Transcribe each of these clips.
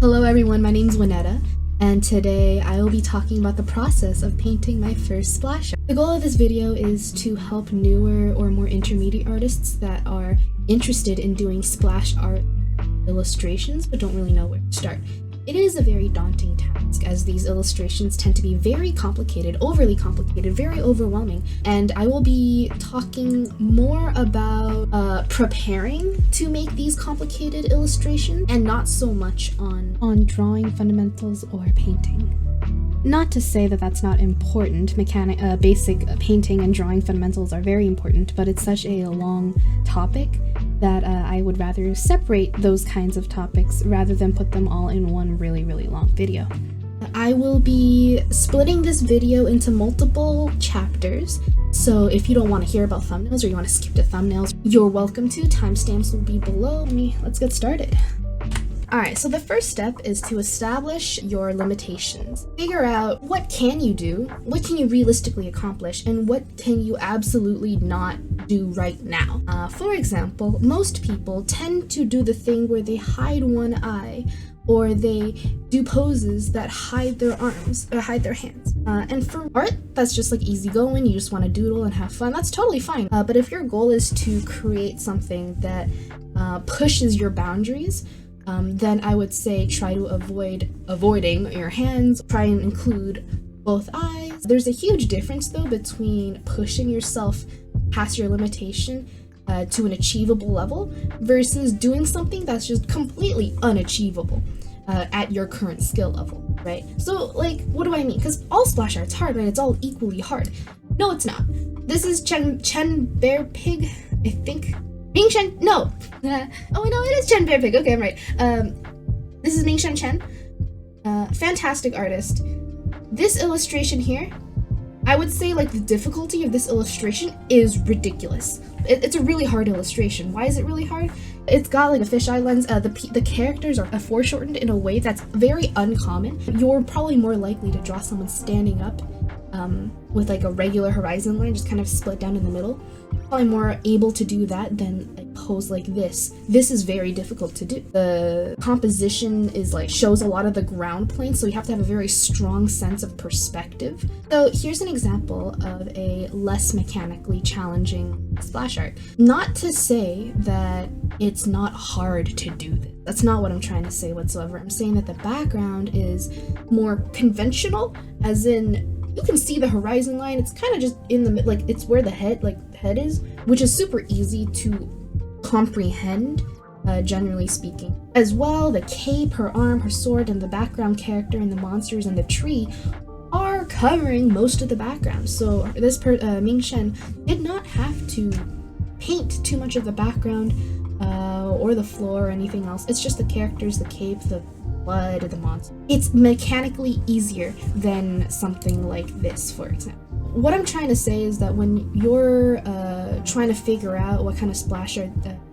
Hello everyone, my name's Winetta, and today I will be talking about the process of painting my first splash art. The goal of this video is to help newer or more intermediate artists that are interested in doing splash art illustrations but don't really know where to start. It is a very daunting task, as these illustrations tend to be very complicated, overly complicated, very overwhelming, and I will be talking more about preparing to make these complicated illustrations and not so much on drawing fundamentals or painting. Not to say that that's not important. Basic painting and drawing fundamentals are very important, but it's such a long topic that I would rather separate those kinds of topics rather than put them all in one really long video. I will be splitting this video into multiple chapters, so if you don't want to hear about thumbnails or you want to skip to thumbnails, you're welcome to. Timestamps will be below. Let's get started. Alright, so the first step is to establish your limitations. Figure out what can you do, what can you realistically accomplish, and what can you absolutely not do right now. For example, most people tend to do the thing where they hide one eye, or they do poses that hide their arms, or hide their hands. And for art, that's just like easygoing, you just want to doodle and have fun, that's totally fine. But if your goal is to create something that pushes your boundaries, then I would say try to avoiding your hands, try and include both eyes. There's a huge difference though between pushing yourself past your limitation to an achievable level versus doing something that's just completely unachievable at your current skill level, right? So like, what do I mean? Because all splash art's hard, right? It's all equally hard. No, it's not. This is Chen Bear Pig, I think. Chen, no. Oh no, it is Chen Bear Pig. Okay, I'm right. This is Ming-Shen Chen, fantastic artist. This illustration here, I would say like the difficulty of this illustration is ridiculous. It's a really hard illustration. Why is it really hard? It's got like a fisheye lens. The characters are foreshortened in a way that's very uncommon. You're probably more likely to draw someone standing up with like a regular horizon line, just kind of split down in the middle. Probably more able to do that than a pose like this. This is very difficult to do. The composition is like shows a lot of the ground plane, so you have to have a very strong sense of perspective. So here's an example of a less mechanically challenging splash art. Not to say that it's not hard to do this. That's not what I'm trying to say whatsoever. I'm saying that the background is more conventional, as in you can see the horizon line. It's kind of just in the like it's where the head is, which is super easy to comprehend, generally speaking. As well, the cape, her arm, her sword, and the background character and the monsters and the tree are covering most of the background. So this Ming-Shen did not have to paint too much of the background or the floor or anything else. It's just the characters, the cape, the blood, the monster. It's mechanically easier than something like this, for example. What I'm trying to say is that when you're trying to figure out what kind of splash art,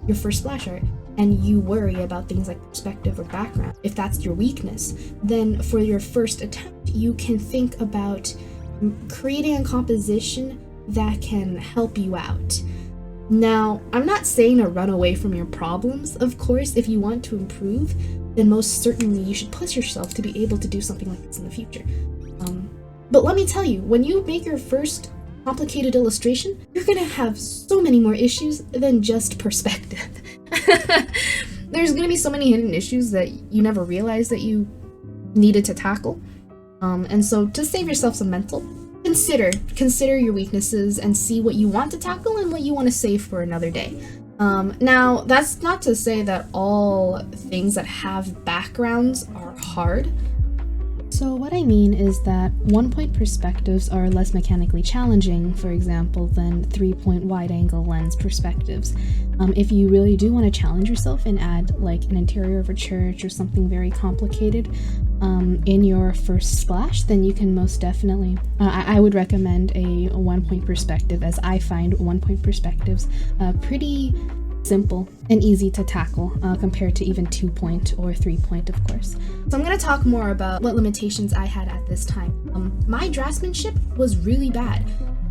your first splash art, and you worry about things like perspective or background, if that's your weakness, then for your first attempt, you can think about creating a composition that can help you out. Now, I'm not saying to run away from your problems, of course. If you want to improve, then most certainly you should push yourself to be able to do something like this in the future. But let me tell you, when you make your first complicated illustration, you're gonna have so many more issues than just perspective. There's gonna be so many hidden issues that you never realized that you needed to tackle. And so to save yourself some mental, consider your weaknesses and see what you want to tackle and what you want to save for another day. Now, that's not to say that all things that have backgrounds are hard. So what I mean is that 1-point perspectives are less mechanically challenging, for example, than 3-point wide-angle lens perspectives. If you really do want to challenge yourself and add like an interior of a church or something very complicated in your first splash, then you can most definitely, I would recommend a 1-point perspective, as I find 1-point perspectives pretty simple and easy to tackle compared to even 2-point or 3-point, of course. So I'm going to talk more about what limitations I had at this time. My draftsmanship was really bad.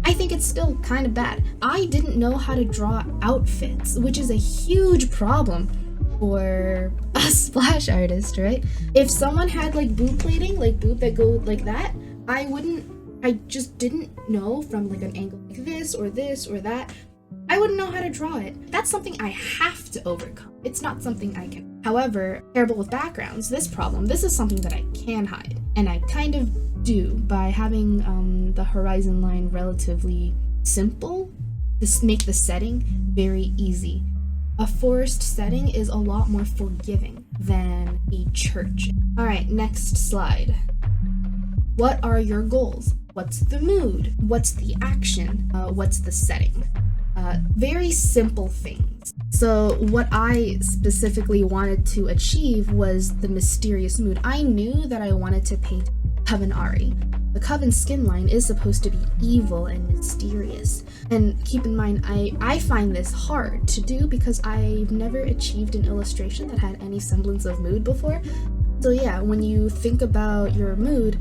I think it's still kind of bad. I didn't know how to draw outfits, which is a huge problem. for a splash artist, right? If someone had like boob plating, like boob that go like that, I just didn't know from like an angle like this or that. I wouldn't know how to draw it. That's something I have to overcome. It's not something I can. However, terrible with backgrounds, this is something that I can hide. And I kind of do by having the horizon line relatively simple. This make the setting very easy. A forest setting is a lot more forgiving than a church. All right, next slide. What are your goals? What's the mood? What's the action? What's the setting? Very simple things. So what I specifically wanted to achieve was the mysterious mood. I knew that I wanted to paint Coven Ahri. The Coven skin line is supposed to be evil and mysterious. And keep in mind, I find this hard to do because I've never achieved an illustration that had any semblance of mood before. So yeah, when you think about your mood,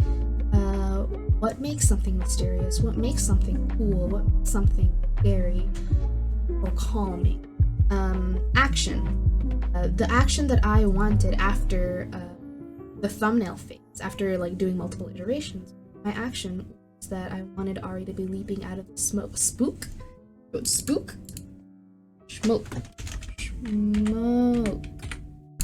what makes something mysterious? What makes something cool? What makes something scary or calming? Action. The action that I wanted after the thumbnail phase, after like doing multiple iterations, my action was that I wanted Ahri to be leaping out of the smoke. Spook? Spook? Smoke. Smoke.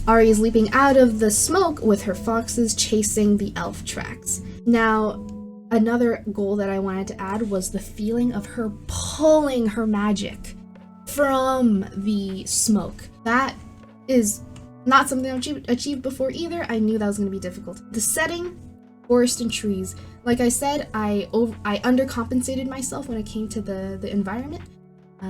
Ahri is leaping out of the smoke with her foxes chasing the elf tracks. Now, another goal that I wanted to add was the feeling of her pulling her magic from the smoke. That is not something I've achieved before either. I knew that was going to be difficult. The setting, forest and trees. Like I said, I undercompensated myself when it came to the environment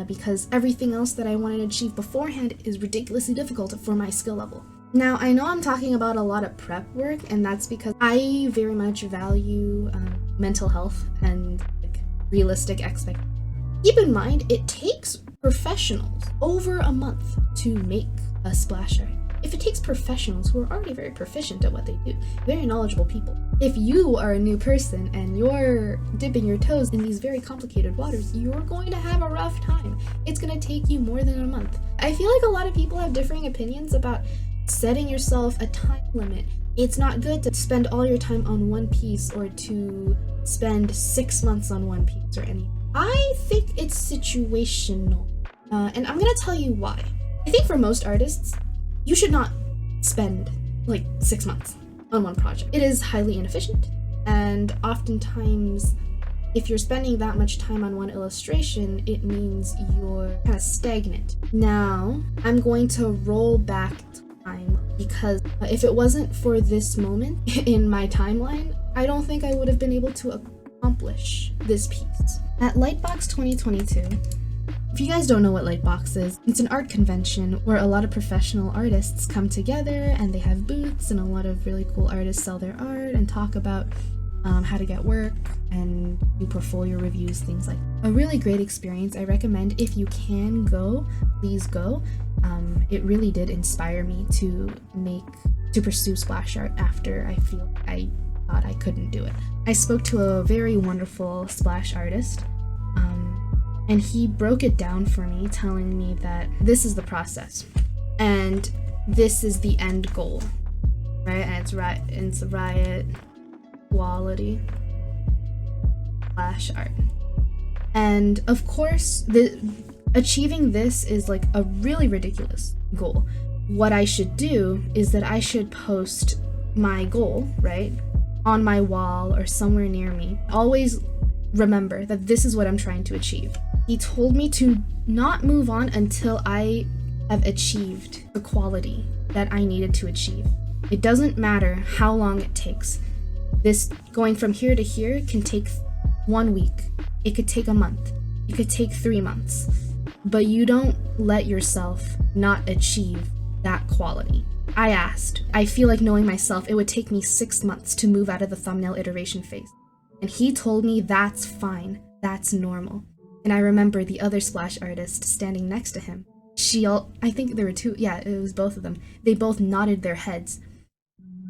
because everything else that I wanted to achieve beforehand is ridiculously difficult for my skill level. Now, I know I'm talking about a lot of prep work, and that's because I very much value mental health and like, realistic expectations. Keep in mind, it takes professionals over a month to make a splash art. If it takes professionals who are already very proficient at what they do, very knowledgeable people. If you are a new person and you're dipping your toes in these very complicated waters, you're going to have a rough time. It's going to take you more than a month. I feel like a lot of people have differing opinions about setting yourself a time limit. It's not good to spend all your time on one piece or to spend 6 months on one piece or anything. I think it's situational, and I'm gonna tell you why. I think for most artists, you should not spend like 6 months on one project. It is highly inefficient, and oftentimes if you're spending that much time on one illustration, it means you're kind of stagnant. Now, I'm going to roll back time because if it wasn't for this moment in my timeline, I don't think I would have been able to accomplish this piece. At Lightbox 2022, if you guys don't know what Lightbox is, it's an art convention where a lot of professional artists come together and they have booths and a lot of really cool artists sell their art and talk about how to get work and do portfolio reviews, things like that. A really great experience. I recommend if you can go, please go. It really did inspire me to pursue splash art after I thought I couldn't do it. I spoke to a very wonderful splash artist, and he broke it down for me, telling me that this is the process and this is the end goal, right? And it's riot quality splash art. And of course, achieving this is like a really ridiculous goal. What I should do is that I should post my goal, right, on my wall or somewhere near me. Always remember that this is what I'm trying to achieve. He told me to not move on until I have achieved the quality that I needed to achieve. It doesn't matter how long it takes. This going from here to here can take 1 week. It could take a month. It could take 3 months. But you don't let yourself not achieve that quality. I feel like knowing myself, it would take me 6 months to move out of the thumbnail iteration phase. And he told me that's fine, that's normal. And I remember the other splash artist standing next to him. I think there were two, yeah, it was both of them. They both nodded their heads.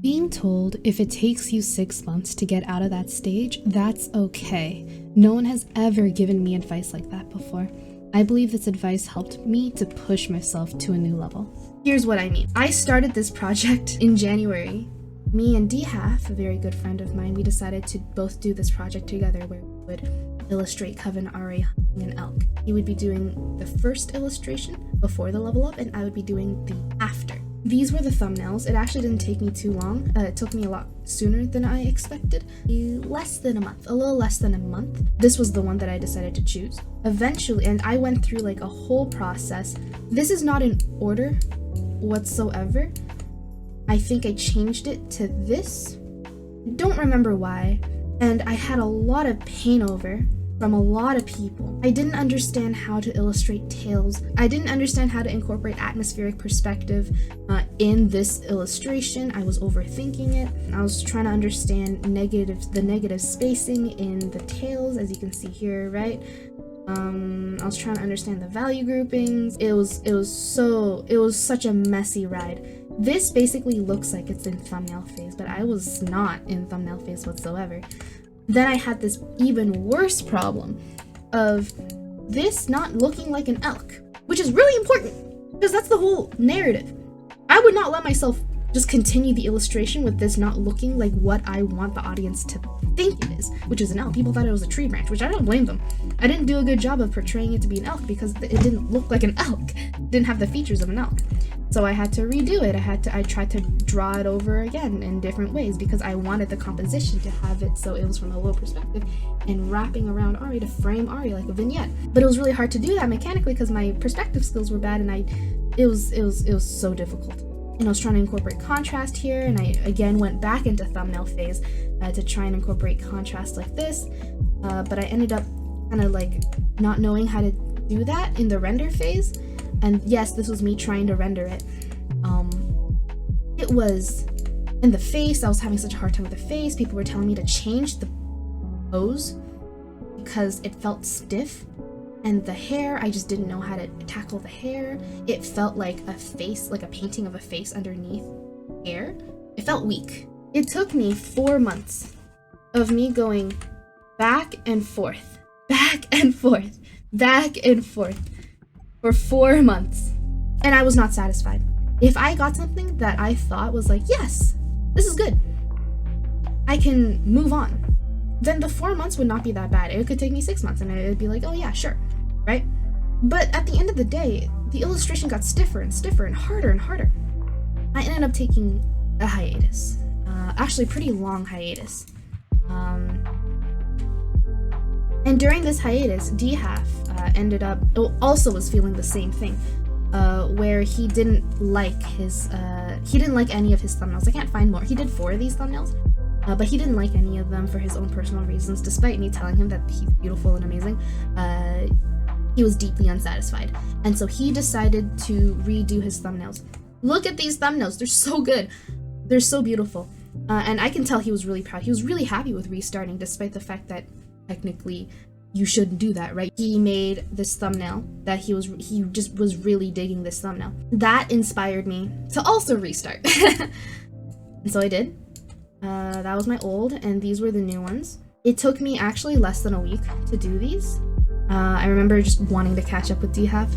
Being told if it takes you 6 months to get out of that stage, that's okay. No one has ever given me advice like that before. I believe this advice helped me to push myself to a new level. Here's what I mean. I started this project in January. Me and D-Half, a very good friend of mine, we decided to both do this project together where we would illustrate Coven Ahri hunting an elk. He would be doing the first illustration before the level up, and I would be doing the after. These were the thumbnails. It actually didn't take me too long. It took me a lot sooner than I expected. Less than a month, a little less than a month. This was the one that I decided to choose. Eventually, and I went through like a whole process. This is not in order whatsoever. I think I changed it to this. Don't remember why. And I had a lot of pain over from a lot of people. I didn't understand how to illustrate tales. I didn't understand how to incorporate atmospheric perspective in this illustration. I was overthinking it. I was trying to understand the negative spacing in the tales, as you can see here, right? I was trying to understand the value groupings. It was such a messy ride. This basically looks like it's in thumbnail phase, but I was not in thumbnail phase whatsoever. Then I had this even worse problem of this not looking like an elk, which is really important because that's the whole narrative. I would not let myself just continue the illustration with this not looking like what I want the audience to think it is, which is an elk. People thought it was a tree branch, which I don't blame them. I didn't do a good job of portraying it to be an elk because it didn't look like an elk. It didn't have the features of an elk. So I had to redo it. I tried to draw it over again in different ways because I wanted the composition to have it so it was from a low perspective and wrapping around Ahri to frame Ahri like a vignette. But it was really hard to do that mechanically because my perspective skills were bad, and it was so difficult. And I was trying to incorporate contrast here, and I again went back into thumbnail phase to try and incorporate contrast like this, but I ended up kind of like not knowing how to do that in the render phase. And yes, this was me trying to render it. It was in the face. I was having such a hard time with the face. People were telling me to change the pose because it felt stiff. And the hair, I just didn't know how to tackle the hair. It felt like a face, like a painting of a face underneath hair. It felt weak. It took me 4 months of me going back and forth, back and forth, back and forth for 4 months. And I was not satisfied. If I got something that I thought was like, yes, this is good, I can move on, then the 4 months would not be that bad. It could take me 6 months and it'd be like, oh yeah, sure, right? But at the end of the day, the illustration got stiffer and stiffer and harder and harder. I ended up taking a hiatus, actually pretty long hiatus. And during this hiatus, D-Half ended up, also was feeling the same thing, where he didn't like any of his thumbnails. I can't find more. He did 4 of these thumbnails, but he didn't like any of them for his own personal reasons, despite me telling him that he's beautiful and amazing. He was deeply unsatisfied, and so he decided to redo his thumbnails. Look at these thumbnails. They're so good. They're so beautiful. And I can tell he was really proud. He was really happy with restarting, despite the fact that technically you shouldn't do that, right? He made this thumbnail that he just was really digging this thumbnail. That inspired me to also restart. And so I did. That was my old, and these were the new ones. It took me actually less than a week to do these. I remember just wanting to catch up with D-Half.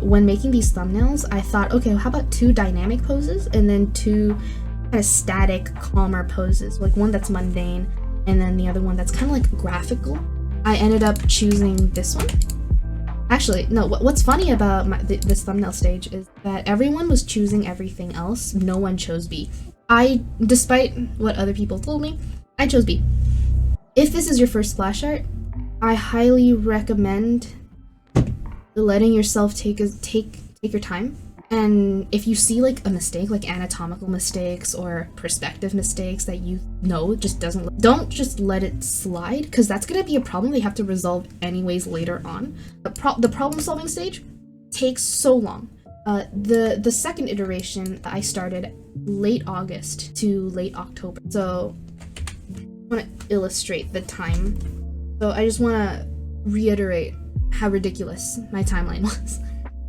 When making these thumbnails, I thought, okay, well, how about 2 dynamic poses and then 2 kind of static, calmer poses, like one that's mundane and then the other one that's kind of like graphical. I ended up choosing this one. Actually, no, what's funny about this thumbnail stage is that everyone was choosing everything else. No one chose B. Despite what other people told me, I chose B. If this is your first splash art, I highly recommend letting yourself take your time. And if you see like a mistake, like anatomical mistakes or perspective mistakes that you know just don't just let it slide, because that's gonna be a problem they have to resolve anyways later on. The problem solving stage takes so long. The second iteration I started late August to late October. So I want to illustrate the time. So I just want to reiterate how ridiculous my timeline was.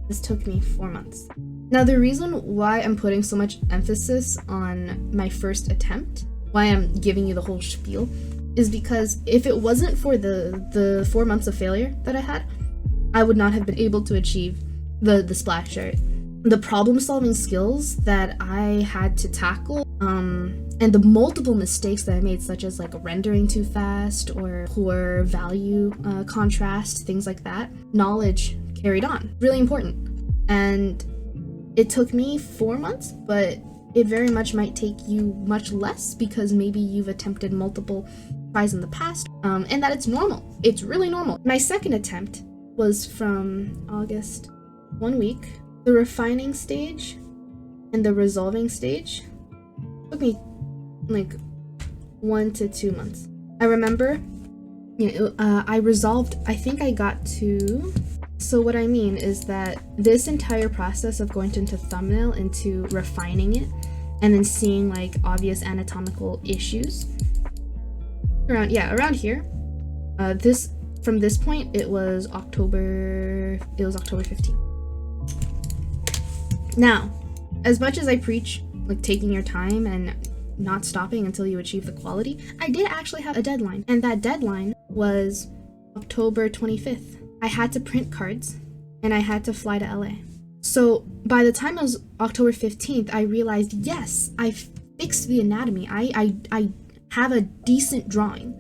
This took me 4 months. Now, the reason why I'm putting so much emphasis on my first attempt, why I'm giving you the whole spiel, is because if it wasn't for the 4 months of failure that I had, I would not have been able to achieve the splash art. the problem solving skills that I had to tackle, and the multiple mistakes that I made, such as like rendering too fast or poor value contrast, things like that, knowledge carried on. Really important. And it took me 4 months, but it very much might take you much less because maybe you've attempted multiple tries in the past, and that it's normal. It's really normal. My second attempt was from August, 1 week. The refining stage and the resolving stage took me like 1 to 2 months. I remember, I resolved, I think I got to, so what I mean is that this entire process of going into thumbnail, into refining it, and then seeing like obvious anatomical issues around here, from this point, it was October 15th. Now, as much as I preach like taking your time and not stopping until you achieve the quality, I did actually have a deadline, and that deadline was October 25th. I had to print cards and I had to fly to LA. So by the time it was October 15th, I realized, yes, I fixed the anatomy. I have a decent drawing,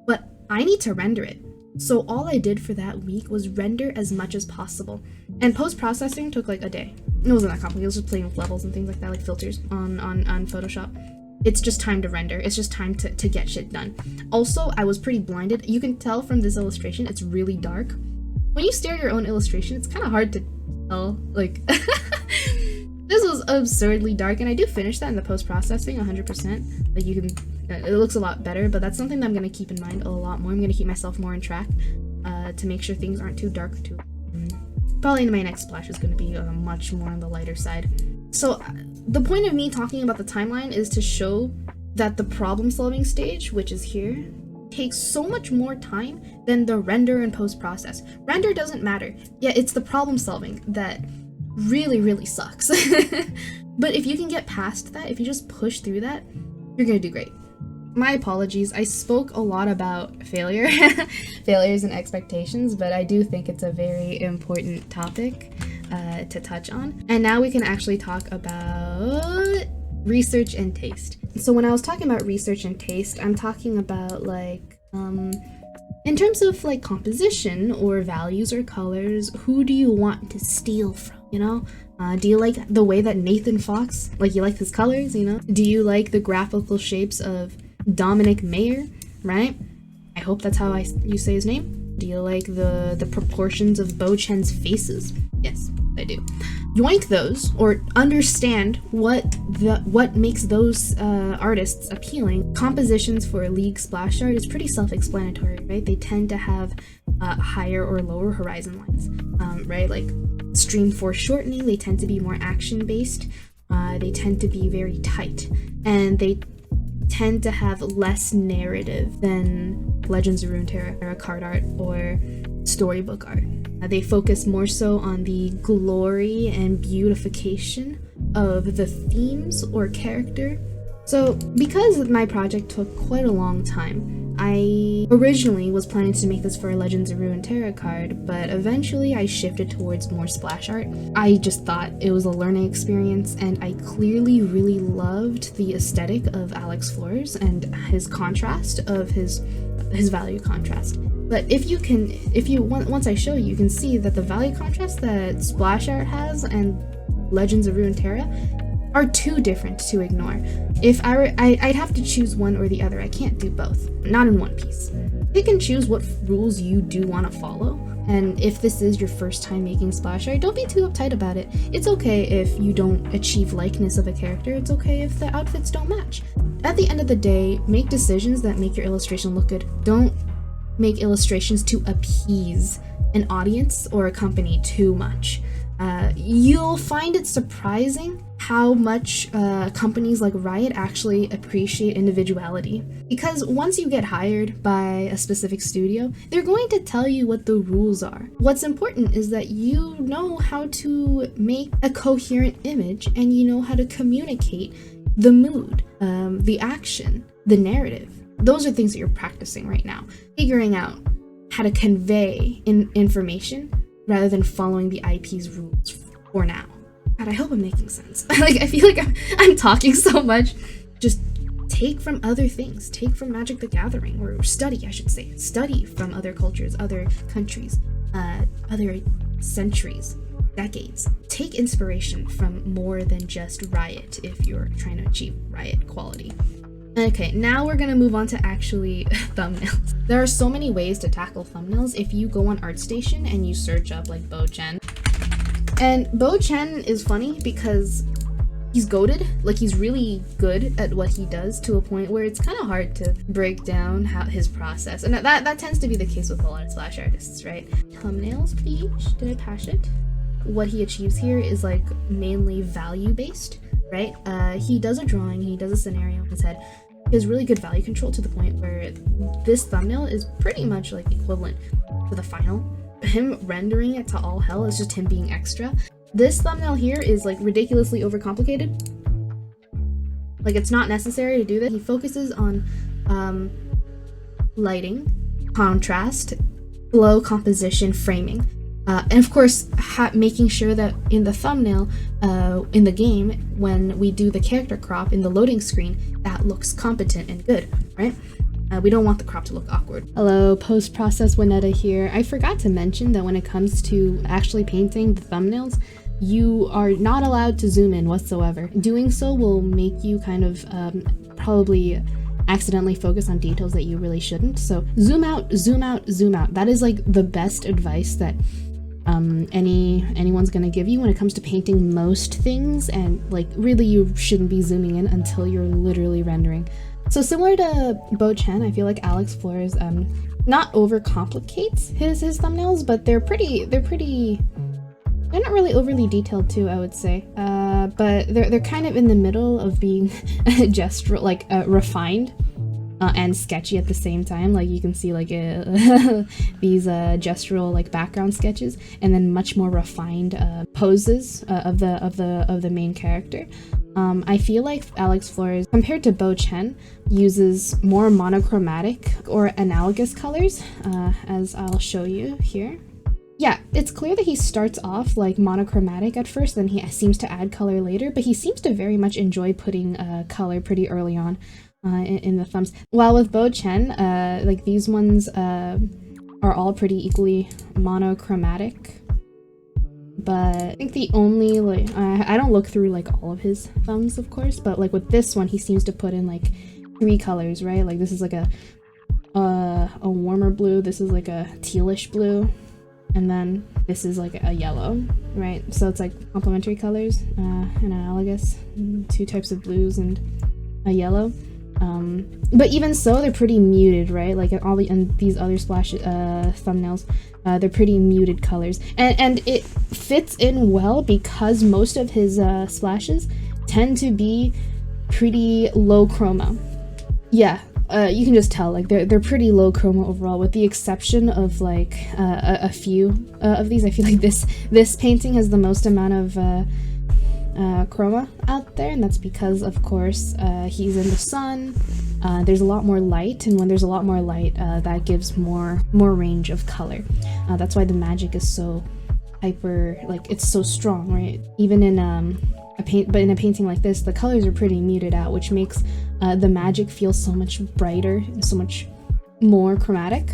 but I need to render it. So all I did for that week was render as much as possible. And post-processing took like a day. It wasn't that complicated. It was just playing with levels and things like that, like filters on Photoshop. It's just time to render. It's just time to get shit done. Also, I was pretty blinded. You can tell from this illustration, it's really dark. When you stare at your own illustration, it's kind of hard to tell, like, this was absurdly dark, and I do finish that in the post-processing 100%. Like, you can, it looks a lot better, but that's something that I'm going to keep in mind a lot more. I'm going to keep myself more on track to make sure things aren't too dark, too. Probably my next splash is going to be much more on the lighter side. So the point of me talking about the timeline is to show that the problem-solving stage, which is here, takes so much more time than the render and post-process. Render doesn't matter. Yeah, it's the problem-solving that really, really sucks. But if you can get past that, if you just push through that, you're gonna do great. My apologies, I spoke a lot about failure, failures and expectations, but I do think it's a very important topic to touch on. And now we can actually talk about research and taste. So when I was talking about research and taste, I'm talking about like, in terms of like composition or values or colors, who do you want to steal from, you know? Do you like the way that Nathan Fox, like you like his colors, you know? Do you like the graphical shapes of Dominic Mayer, right? I hope that's how you say his name. Do you like the proportions of Bo Chen's faces? Yes, I do. Yoink those, or understand what makes those artists appealing. Compositions for League splash art is pretty self-explanatory, right? They tend to have higher or lower horizon lines, right? Like stream foreshortening, they tend to be more action-based. They tend to be very tight, and they tend to have less narrative than Legends of Runeterra card art or storybook art. They focus more so on the glory and beautification of the themes or character. So because my project took quite a long time, I originally was planning to make this for a Legends of Runeterra card, but eventually I shifted towards more splash art. I just thought it was a learning experience, and I clearly really loved the aesthetic of Alex Flores and his contrast of his value contrast. But once I show you, you can see that the value contrast that splash art has and Legends of Runeterra are too different to ignore. If I'd have to choose one or the other. I can't do both. Not in one piece. Pick and choose what rules you do want to follow. And if this is your first time making splash art, don't be too uptight about it. It's okay if you don't achieve likeness of a character. It's okay if the outfits don't match. At the end of the day, make decisions that make your illustration look good. Don't make illustrations to appease an audience or a company too much. You'll find it surprising how much companies like Riot actually appreciate individuality. Because once you get hired by a specific studio, they're going to tell you what the rules are. What's important is that you know how to make a coherent image, and you know how to communicate the mood, the action, the narrative. Those are things that you're practicing right now. Figuring out how to convey information rather than following the IP's rules for now. God, I hope I'm making sense. Like, I feel like I'm talking so much. Just take from other things. Take from Magic the Gathering, or study, I should say. Study from other cultures, other countries, other centuries, decades. Take inspiration from more than just Riot if you're trying to achieve Riot quality. Okay, now we're gonna move on to actually thumbnails. There are so many ways to tackle thumbnails. If you go on Artstation and you search up like Chen. And Chen is funny because he's goated. Like, he's really good at what he does to a point where it's kind of hard to break down his process. And that tends to be the case with a lot of Splash artists, right? Thumbnails, please. Did I pass it? What he achieves here is like mainly value based, right? He does a drawing, he does a scenario in his head. He has really good value control to the point where this thumbnail is pretty much like equivalent to the final. Him rendering it to all hell is just him being extra. This thumbnail here is like ridiculously overcomplicated. Like, it's not necessary to do that. He focuses on lighting, contrast, flow, composition, framing. And of course, making sure that in the thumbnail, in the game, when we do the character crop in the loading screen, that looks competent and good, right? We don't want the crop to look awkward. Hello, post-process Winetta here. I forgot to mention that when it comes to actually painting the thumbnails, you are not allowed to zoom in whatsoever. Doing so will make you kind of probably accidentally focus on details that you really shouldn't. So zoom out, zoom out, zoom out. That is like the best advice that anyone's gonna give you when it comes to painting most things, and like really you shouldn't be zooming in until you're literally rendering. So similar to Chen, I feel like Alex Flores not overcomplicates his thumbnails, but they're not really overly detailed too, I would say. But they're kind of in the middle of being just like refined and sketchy at the same time. Like, you can see like these gestural like background sketches, and then much more refined poses of the main character. I feel like Alex Flores, compared to Chen, uses more monochromatic or analogous colors, as I'll show you here. Yeah, it's clear that he starts off like monochromatic at first, then he seems to add color later, but he seems to very much enjoy putting color pretty early on in the thumbs. While with Chen, like these ones are all pretty equally monochromatic. But I think the only, like, I don't look through like all of his thumbs, of course, but like with this one, he seems to put in like 3 colors, right? Like this is like a warmer blue, this is like a tealish blue, and then this is like a yellow, right? So it's like complementary colors and analogous, 2 types of blues and a yellow. But even so, they're pretty muted, right? Like and these other splash thumbnails, they're pretty muted colors, and it fits in well because most of his splashes tend to be pretty low chroma. Yeah, you can just tell, like they're pretty low chroma overall, with the exception of like a few of these. I feel like this painting has the most amount of chroma out there, and that's because, of course, he's in the sun. There's a lot more light, and when there's a lot more light, that gives more range of color. That's why the magic is so hyper, like it's so strong, right? Even in in a painting like this, the colors are pretty muted out, which makes the magic feel so much brighter and so much more chromatic.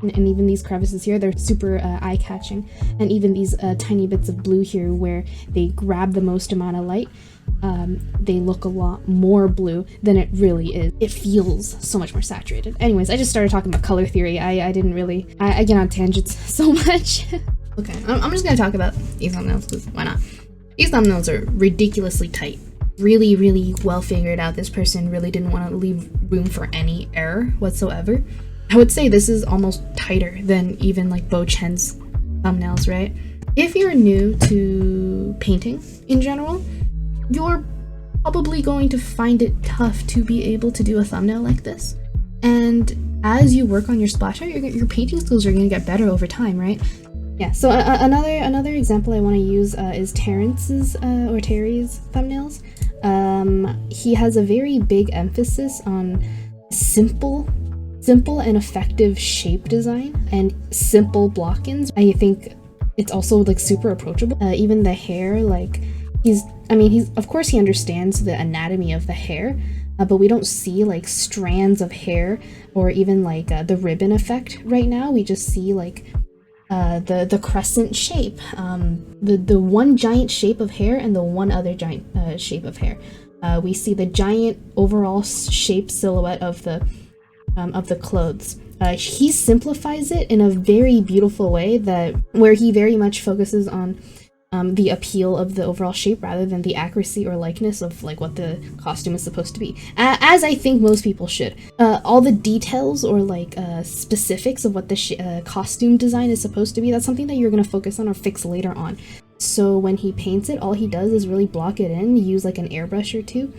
And even these crevices here, they're super eye-catching. And even these tiny bits of blue here, where they grab the most amount of light, they look a lot more blue than it really is. It feels so much more saturated. Anyways, I just started talking about color theory. I didn't really, I get on tangents so much. Okay, I'm just gonna talk about these thumbnails, because why not? These thumbnails are ridiculously tight. Really, really well figured out. This person really didn't want to leave room for any error whatsoever. I would say this is almost tighter than even like Chen's thumbnails, right? If you're new to painting in general, you're probably going to find it tough to be able to do a thumbnail like this. And as you work on your splash art, your painting skills are going to get better over time, right? Yeah, so another example I want to use is Terrence's or Terry's thumbnails. He has a very big emphasis on simple and effective shape design and simple block-ins. I think it's also like super approachable. Even the hair, like he's of course he understands the anatomy of the hair, but we don't see like strands of hair or even like the ribbon effect right now. We just see like the crescent shape, the one giant shape of hair and the one other giant shape of hair. We see the giant overall shape silhouette of the clothes. He simplifies it in a very beautiful way where he very much focuses on the appeal of the overall shape rather than the accuracy or likeness of like what the costume is supposed to be, as I think most people should. All the details or like specifics of what the costume design is supposed to be, that's something that you're going to focus on or fix later on. So when he paints it, all he does is really block it in, use like an airbrush or two,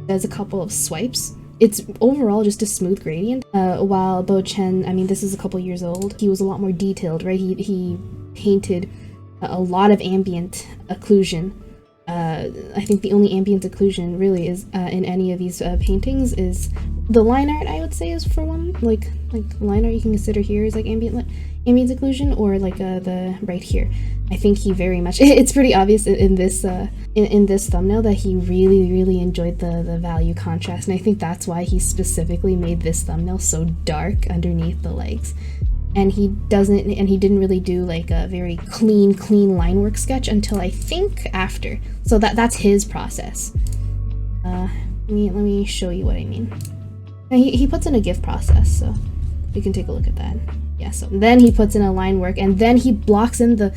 does a couple of swipes. It's overall just a smooth gradient. While Chen, I mean, this is a couple years old, he was a lot more detailed, right? He painted a lot of ambient occlusion. I think the only ambient occlusion really is in any of these paintings is the line art. I would say is for one, like line art you can consider here is like ambient occlusion, or like the right here. I think he very much, it's pretty obvious in this in this thumbnail that he really enjoyed the value contrast, and I think that's why he specifically made this thumbnail so dark underneath the legs. And he didn't really do like a very clean line work sketch until I think after. So that's his process. Let me show you what I mean. And he puts in a GIF process, so we can take a look at that. Yeah, so then he puts in a line work, and then he blocks in the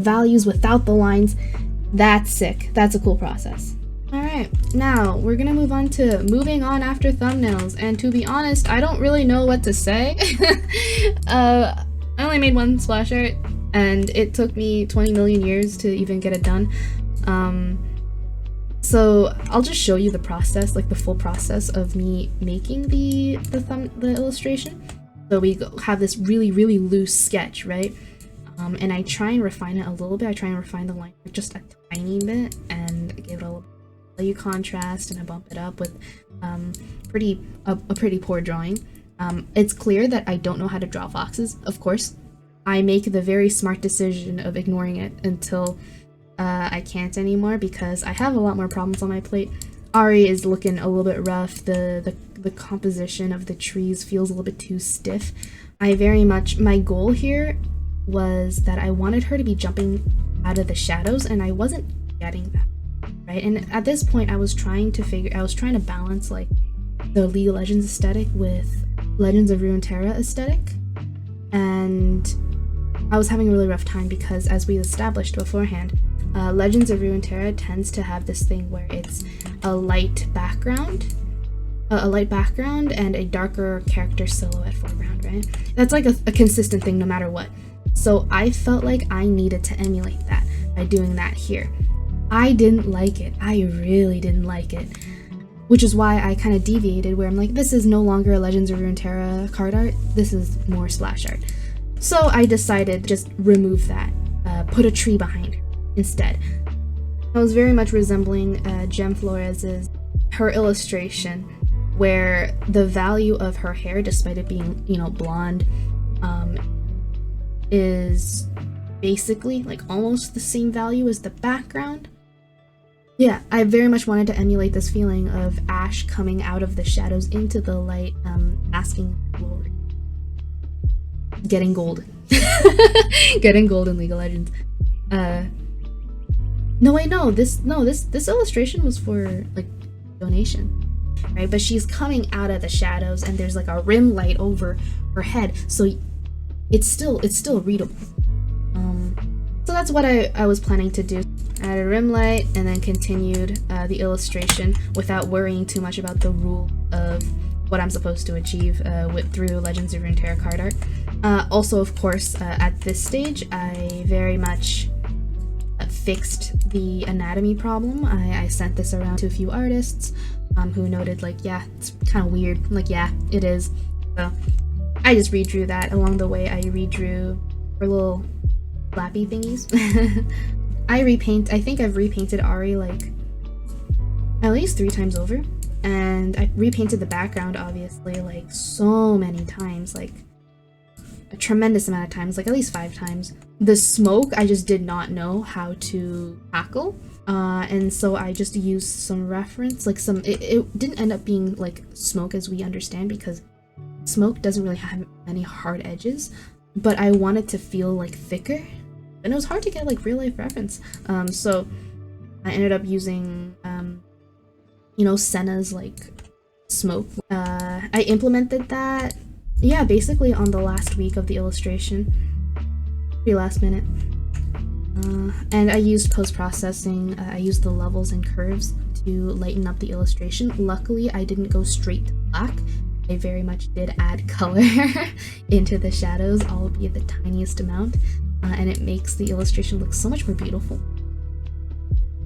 values without the lines. That's sick. That's a cool process. Alright, now we're gonna move on to moving on after thumbnails, and to be honest, I don't really know what to say. I only made one splash art, and it took me 20 million years to even get it done. So I'll just show you the process, like the full process of me making the illustration. So we have this really loose sketch, right? And I try and refine it a little bit. I try and refine the line just a tiny bit and give it a little value contrast, and I bump it up with a pretty poor drawing. It's clear that I don't know how to draw foxes, of course. I make the very smart decision of ignoring it until I can't anymore, because I have a lot more problems on my plate. Ahri is looking a little bit rough. The composition of the trees feels a little bit too stiff. My goal here was that I wanted her to be jumping out of the shadows, and I wasn't getting that. Right, and at this point I was trying to balance like the League of Legends aesthetic with Legends of Runeterra aesthetic, and I was having a really rough time because, as we established beforehand, Legends of Runeterra tends to have this thing where it's a light background and a darker character silhouette foreground, right? That's like a consistent thing no matter what. So I felt like I needed to emulate that by doing that here. I didn't like it. I really didn't like it. Which is why I kind of deviated, where I'm like, this is no longer a Legends of Runeterra card art, this is more splash art. So I decided to just remove that, put a tree behind her instead. I was very much resembling Flores' her illustration, where the value of her hair, despite it being, you know, blonde, is basically like almost the same value as the background. Yeah, I very much wanted to emulate this feeling of ash coming out of the shadows into the light, asking glory. Getting gold. Getting gold in League of Legends. No, wait, no, this illustration was for like donation, right? But she's coming out of the shadows, and there's like a rim light over her head, so it's still readable. So that's what I was planning to do. Added a rim light, and then continued the illustration without worrying too much about the rule of what I'm supposed to achieve through Legends of Runeterra card art. Also, of course, at this stage, I very much fixed the anatomy problem. I sent this around to a few artists who noted, like, yeah, it's kind of weird. I'm like, yeah, it is. So I just redrew that. Along the way, I redrew her little flappy thingies. I think I've repainted Ahri like at least 3 times over, and I repainted the background obviously like so many times, like a tremendous amount of times, like at least 5 times. The smoke, I just did not know how to tackle. And so I just used some reference, like it didn't end up being like smoke as we understand, because smoke doesn't really have any hard edges, but I wanted to feel like thicker, and it was hard to get like real life reference. So I ended up using, you know, Senna's like smoke. I implemented that, yeah, basically on the last week of the illustration, pretty last minute. And I used post-processing. I used the levels and curves to lighten up the illustration. Luckily, I didn't go straight to black. I very much did add color into the shadows, albeit the tiniest amount, and it makes the illustration look so much more beautiful.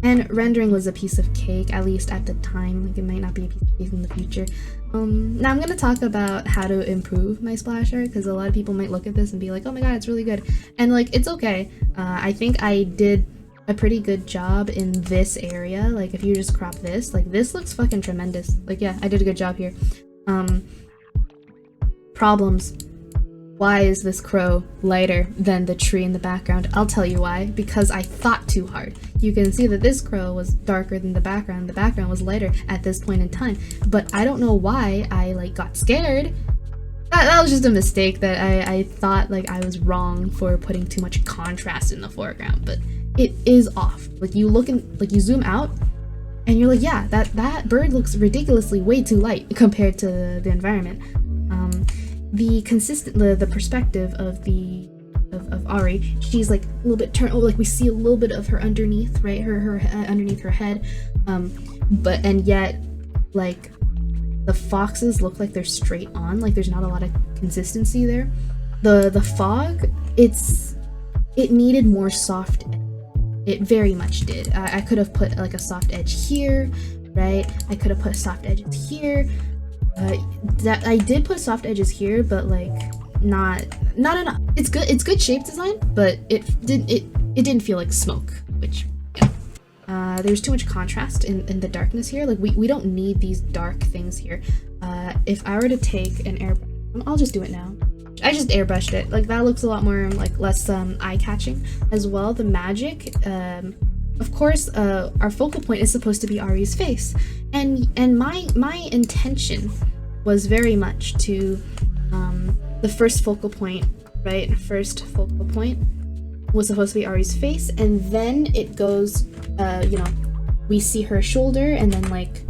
And rendering was a piece of cake, at least at the time. Like, it might not be a piece of cake in the future. Now I'm gonna talk about how to improve my splash art, because a lot of people might look at this and be like, oh my god, it's really good. And like, it's okay. I think I did a pretty good job in this area. Like, if you just crop this, like, this looks fucking tremendous. Like, yeah, I did a good job here. Problems. Why is this crow lighter than the tree in the background? I'll tell you why. Because I thought too hard. You can see that this crow was darker than the background. The background was lighter at this point in time. But I don't know why I like got scared. That was just a mistake that I thought like I was wrong for putting too much contrast in the foreground. But it is off. Like, you look and like you zoom out and you're like, yeah, that bird looks ridiculously way too light compared to the environment. The perspective of Ahri, she's like a little bit turned, like we see a little bit of her underneath, right, her underneath her head, and yet like the foxes look like they're straight on, like there's not a lot of consistency there. The fog, it needed more soft edge. It very much did. I could have put like a soft edge here, right? I could have put soft edges here. That I did put soft edges here, but like not enough. It's good shape design, but it didn't feel like smoke, which yeah. There's too much contrast in the darkness here. Like we don't need these dark things here. If I were to take an airbrush, I'll just do it now. I just airbrushed it. Like, that looks a lot more like less eye-catching as well. The magic, of course, our focal point is supposed to be Ahri's face, and my intention was very much to the first focal point, right? First focal point was supposed to be Ahri's face, and then it goes, you know, we see her shoulder, and then like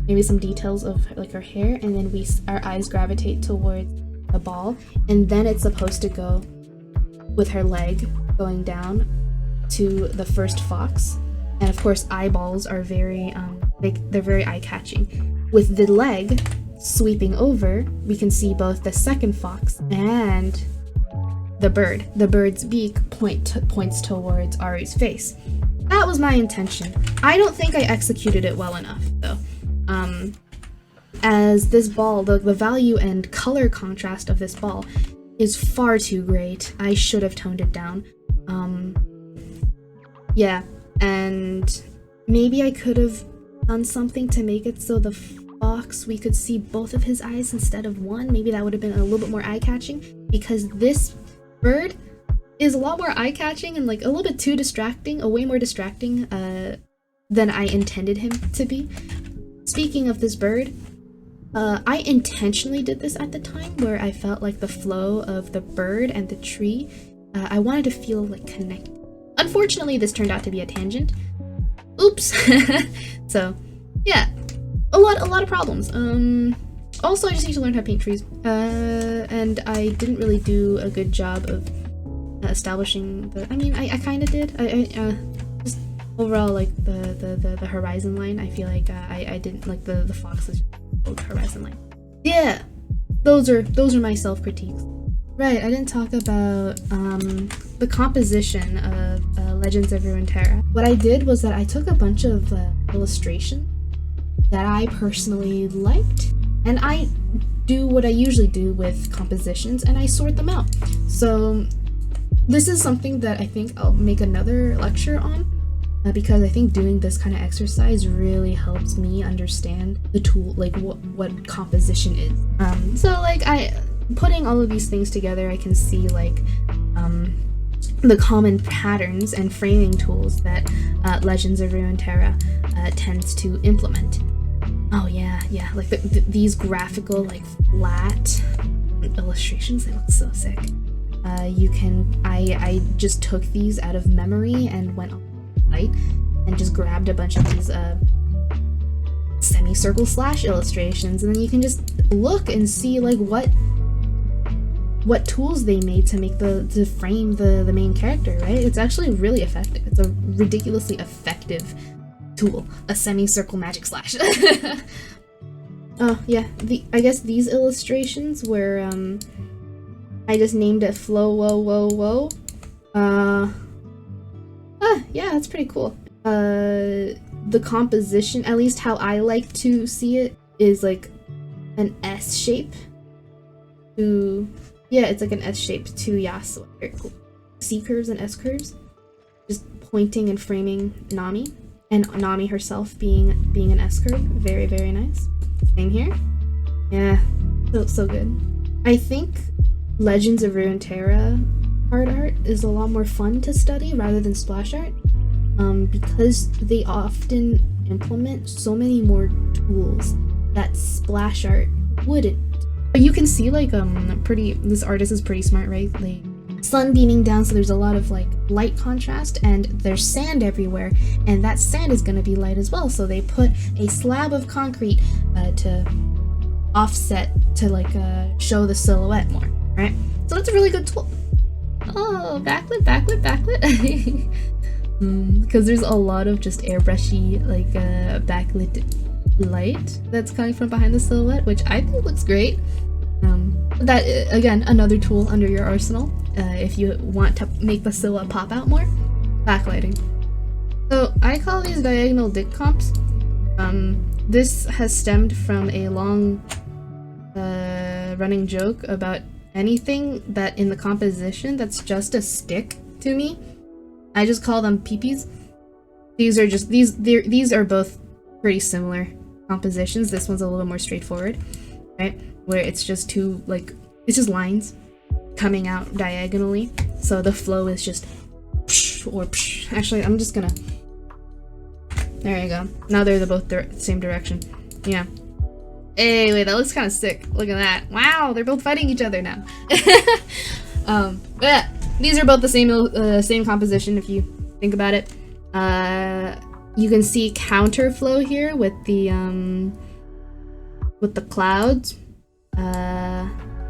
maybe some details of like her hair, and then our eyes gravitate towards the ball, and then it's supposed to go with her leg going down to the first fox. And of course, eyeballs are very they're very eye-catching. With the leg sweeping over, we can see both the second fox and the bird. The bird's beak points towards Ahri's face. That was my intention. I don't think I executed it well enough though. As this ball, the value and color contrast of this ball is far too great. I should have toned it down. Yeah, and maybe I could have done something to make it so the fox, we could see both of his eyes instead of one. Maybe that would have been a little bit more eye-catching, because this bird is a lot more eye-catching and like a little bit too distracting, way more distracting than I intended him to be. Speaking of this bird, I intentionally did this at the time where I felt like the flow of the bird and the tree, I wanted to feel like connected. Unfortunately, this turned out to be a tangent. Oops. So, yeah, a lot of problems. Also, I just need to learn how to paint trees. And I didn't really do a good job of establishing the. I mean, I kind of did. Just overall, like the horizon line. I feel like I didn't like the foxes. Horizon line. Yeah, those are my self-critiques. Right, I didn't talk about the composition of Legends of Runeterra. What I did was that I took a bunch of illustrations that I personally liked, and I do what I usually do with compositions, and I sort them out. So this is something that I think I'll make another lecture on. Because I think doing this kind of exercise really helps me understand the tool, like what composition is. So like putting all of these things together, I can see like the common patterns and framing tools that Legends of Runeterra tends to implement. Oh yeah, like these graphical, like flat illustrations, they look so sick. I just took these out of memory and went on the site and just grabbed a bunch of these semicircle slash illustrations, and then you can just look and see like what tools they made to make to frame the main character, right? It's actually really effective. It's a ridiculously effective tool, a semicircle magic slash. Oh yeah, I guess these illustrations were I just named it Flow Whoa. Yeah, that's pretty cool. The composition, at least how I like to see it, is like an S shape to, yeah, it's like an S shape to Yasuo. Very cool. C curves and S curves, just pointing and framing Nami, and Nami herself being an S curve. Very, very nice. Same here. Yeah, so good. I think Legends of Runeterra card art is a lot more fun to study rather than splash art, because they often implement so many more tools that splash art wouldn't. But you can see like this artist is pretty smart, right? Like sun beaming down, so there's a lot of like light contrast, and there's sand everywhere, and that sand is going to be light as well, so they put a slab of concrete to offset to like show the silhouette more, right? So that's a really good tool. Oh, backlit. Because there's a lot of just airbrushy like backlit light that's coming from behind the silhouette, which I think looks great. That again, another tool under your arsenal if you want to make the silhouette pop out more. Backlighting. So I call these diagonal dick comps. This has stemmed from a long running joke about anything that in the composition that's just a stick to me. I just call them peepees. These are just these are both pretty similar compositions. This one's a little more straightforward, right? Where it's just two, like, it's just lines coming out diagonally. So the flow is just psh, or psh. Actually, I'm just gonna, there you go. Now they're both same direction. Yeah. Hey, wait, that looks kind of sick. Look at that. Wow, they're both fighting each other now. Yeah, these are both the same composition if you think about it. You can see counterflow here with the clouds.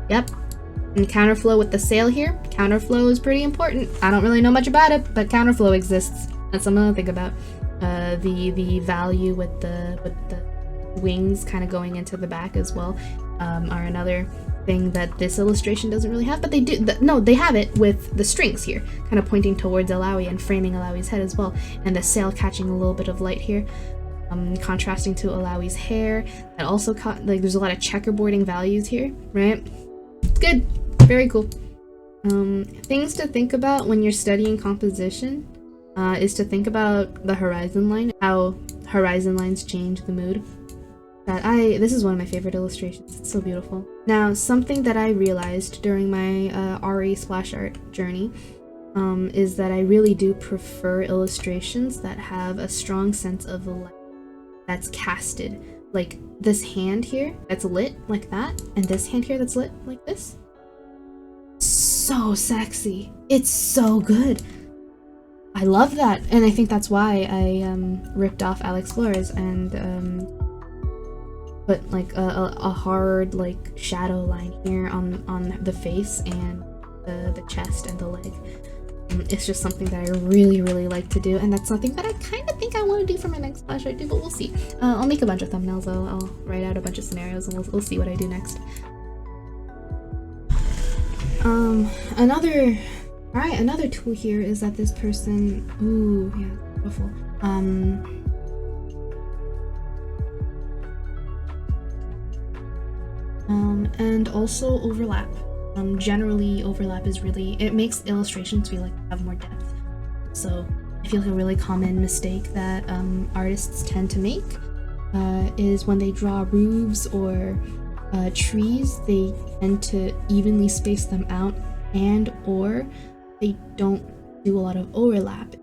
Yep. And counterflow with the sail here. Counterflow is pretty important. I don't really know much about it, but counterflow exists. That's something to think about. The value with the wings kind of going into the back as well are another thing that this illustration doesn't really have, but they do. No, they have it with the strings here, kind of pointing towards Alawi and framing Alawi's head as well, and the sail catching a little bit of light here. Contrasting to Alawi's hair, that also like there's a lot of checkerboarding values here, right? It's good, very cool. Things to think about when you're studying composition is to think about the horizon line, how horizon lines change the mood. This is one of my favorite illustrations. It's so beautiful. Now, something that I realized during my Ahri splash art journey is that I really do prefer illustrations that have a strong sense of light that's casted. Like this hand here that's lit like that, and this hand here that's lit like this. So sexy. It's so good. I love that, and I think that's why I ripped off Alex Flores and put like a hard like shadow line here on the face and the chest and the leg. It's just something that I really like to do, and that's something that I kind of think I want to do for my next splash art too, but we'll see. I'll make a bunch of thumbnails. I'll write out a bunch of scenarios, and we'll see what I do next. Another tool here is that this person, ooh, yeah, beautiful. And also overlap. Generally overlap is really, it makes illustrations feel like they have more depth. So I feel like a really common mistake that artists tend to make is when they draw roofs or trees, they tend to evenly space them out, and or they don't do a lot of overlap.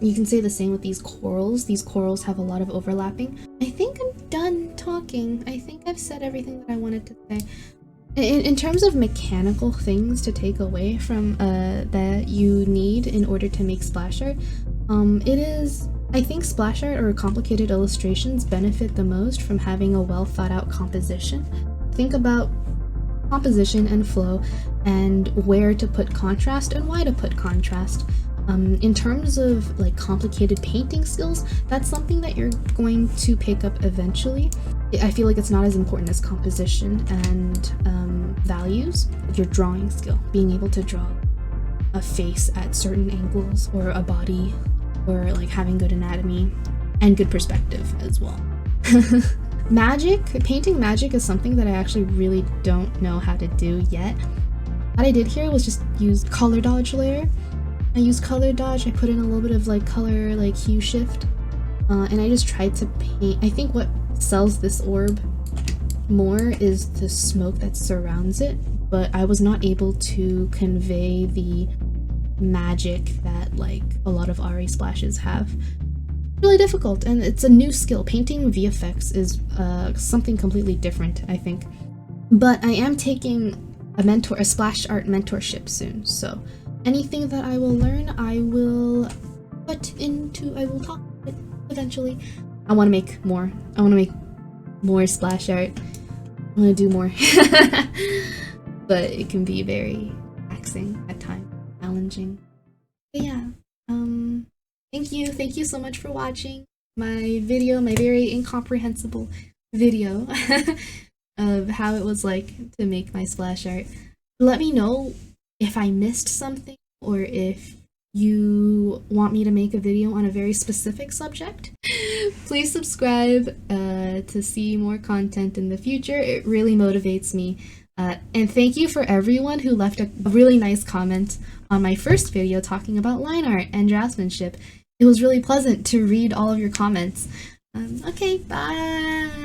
You can say the same with these corals. These corals have a lot of overlapping. I think I'm done talking. I think I've said everything that I wanted to say. In terms of mechanical things to take away from that you need in order to make splash art, I think splash art or complicated illustrations benefit the most from having a well thought out composition. Think about composition and flow and where to put contrast and why to put contrast. In terms of like complicated painting skills, that's something that you're going to pick up eventually. I feel like it's not as important as composition and values. Your drawing skill, being able to draw a face at certain angles, or a body, or like having good anatomy and good perspective as well. Painting magic is something that I actually really don't know how to do yet. What I did here was just use color dodge layer. I used color dodge, I put in a little bit of like color, like hue shift, and I just tried to paint. I think what sells this orb more is the smoke that surrounds it, but I was not able to convey the magic that like a lot of Ahri splashes have. Really difficult, and it's a new skill. Painting VFX is something completely different, I think. But I am taking a splash art mentorship soon, so anything that I will learn, I will talk about it eventually. I want to make more. I want to make more splash art. I want to do more. But it can be very taxing at times, challenging. But yeah, thank you so much for watching my video, my very incomprehensible video of how it was like to make my splash art. Let me know if I missed something, or if you want me to make a video on a very specific subject. Please subscribe to see more content in the future. It really motivates me. And thank you for everyone who left a really nice comment on my first video talking about line art and draftsmanship. It was really pleasant to read all of your comments. Okay, bye!